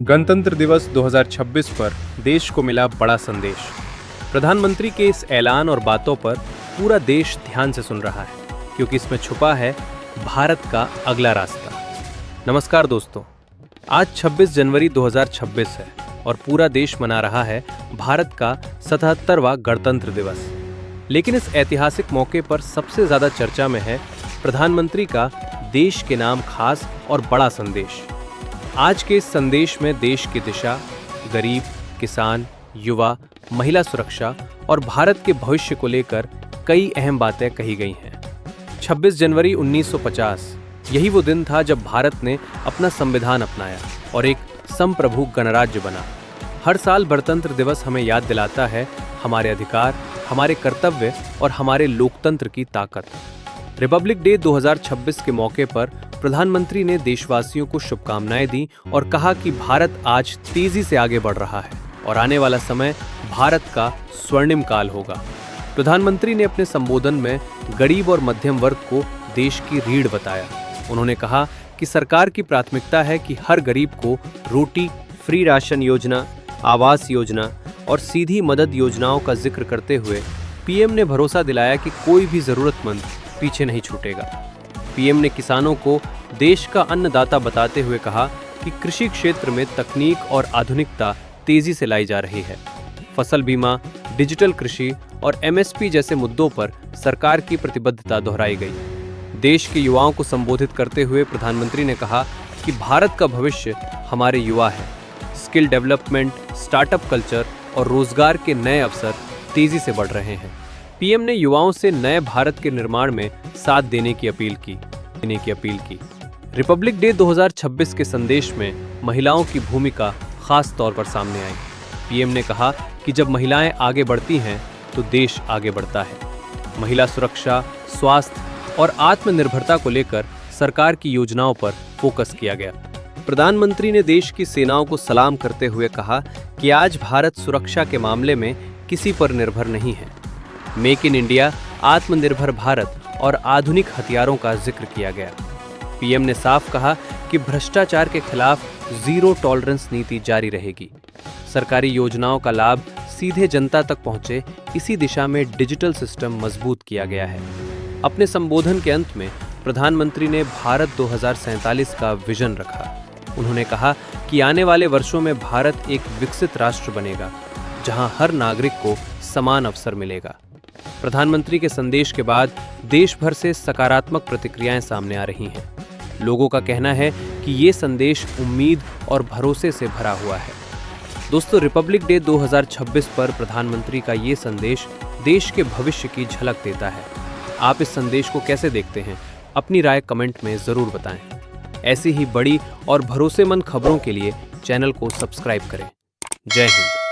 गणतंत्र दिवस 2026 पर देश को मिला बड़ा संदेश। प्रधानमंत्री के इस ऐलान और बातों पर पूरा देश ध्यान से सुन रहा है, क्योंकि इसमें छुपा है भारत का अगला रास्ता। नमस्कार दोस्तों, आज 26 जनवरी 2026 है और पूरा देश मना रहा है भारत का 77वां गणतंत्र दिवस। लेकिन इस ऐतिहासिक मौके पर सबसे ज्यादा चर्चा में है प्रधानमंत्री का देश के नाम खास और बड़ा संदेश। आज के इस संदेश में देश की दिशा, गरीब, किसान, युवा, महिला सुरक्षा और भारत के भविष्य को लेकर कई अहम बातें कही गई हैं। 26 जनवरी 1950 यही वो दिन था जब भारत ने अपना संविधान अपनाया और एक संप्रभु गणराज्य बना। हर साल गणतंत्र दिवस हमें याद दिलाता है हमारे अधिकार, हमारे कर्तव्य और हमारे लोकतंत्र की ताकत। रिपब्लिक डे 2026 के मौके पर प्रधानमंत्री ने देशवासियों को शुभकामनाएं दी और कहा कि भारत आज तेजी से आगे बढ़ रहा है और आने वाला समय भारत का स्वर्णिम काल होगा। प्रधानमंत्री ने अपने संबोधन में गरीब और मध्यम वर्ग को देश की रीढ़ बताया। उन्होंने कहा कि सरकार की प्राथमिकता है कि हर गरीब को रोटी, फ्री राशन योजना, आवास योजना और सीधी मदद योजनाओं का जिक्र करते हुए पीएम ने भरोसा दिलाया कि कोई भी जरूरतमंद पीछे नहीं छूटेगा। पीएम ने किसानों को देश का अन्नदाता बताते हुए कहा कि कृषि क्षेत्र में तकनीक और आधुनिकता तेजी से लाई जा रही है। फसल बीमा, डिजिटल कृषि और एमएसपी जैसे मुद्दों पर सरकार की प्रतिबद्धता दोहराई गई। देश के युवाओं को संबोधित करते हुए प्रधानमंत्री ने कहा कि भारत का भविष्य हमारे युवा है। स्किल डेवलपमेंट, स्टार्टअप कल्चर और रोजगार के नए अवसर तेजी से बढ़ रहे हैं। पीएम ने युवाओं से नए भारत के निर्माण में साथ देने की अपील की। रिपब्लिक डे 2026 के संदेश में महिलाओं की भूमिका खास तौर पर सामने आई। पीएम ने कहा कि जब महिलाएं आगे बढ़ती हैं तो देश आगे बढ़ता है। महिला सुरक्षा, स्वास्थ्य और आत्मनिर्भरता को लेकर सरकार की योजनाओं पर फोकस किया गया। प्रधानमंत्री ने देश की सेनाओं को सलाम करते हुए कहा कि आज भारत सुरक्षा के मामले में किसी पर निर्भर नहीं है। मेक इन इंडिया, आत्मनिर्भर भारत और आधुनिक हथियारों का जिक्र किया गया। पीएम ने साफ कहा कि भ्रष्टाचार के खिलाफ जीरो टॉलरेंस नीति जारी रहेगी। सरकारी योजनाओं का लाभ सीधे जनता तक पहुंचे, इसी दिशा में डिजिटल सिस्टम मजबूत किया गया है। अपने संबोधन के अंत में प्रधानमंत्री ने भारत 2047 का विजन रखा। उन्होंने कहा कि आने वाले वर्षों में भारत एक विकसित राष्ट्र बनेगा, जहां हर नागरिक को समान अवसर मिलेगा। प्रधानमंत्री के संदेश के बाद देश भर से सकारात्मक प्रतिक्रियाएं सामने आ रही हैं। लोगों का कहना है कि ये संदेश उम्मीद और भरोसे से भरा हुआ है। दोस्तों, रिपब्लिक डे 2026 पर प्रधानमंत्री का ये संदेश देश के भविष्य की झलक देता है। आप इस संदेश को कैसे देखते हैं? अपनी राय कमेंट में जरूर बताएं। ऐसी ही बड़ी और भरोसेमंद खबरों के लिए चैनल को सब्सक्राइब करें। जय हिंद।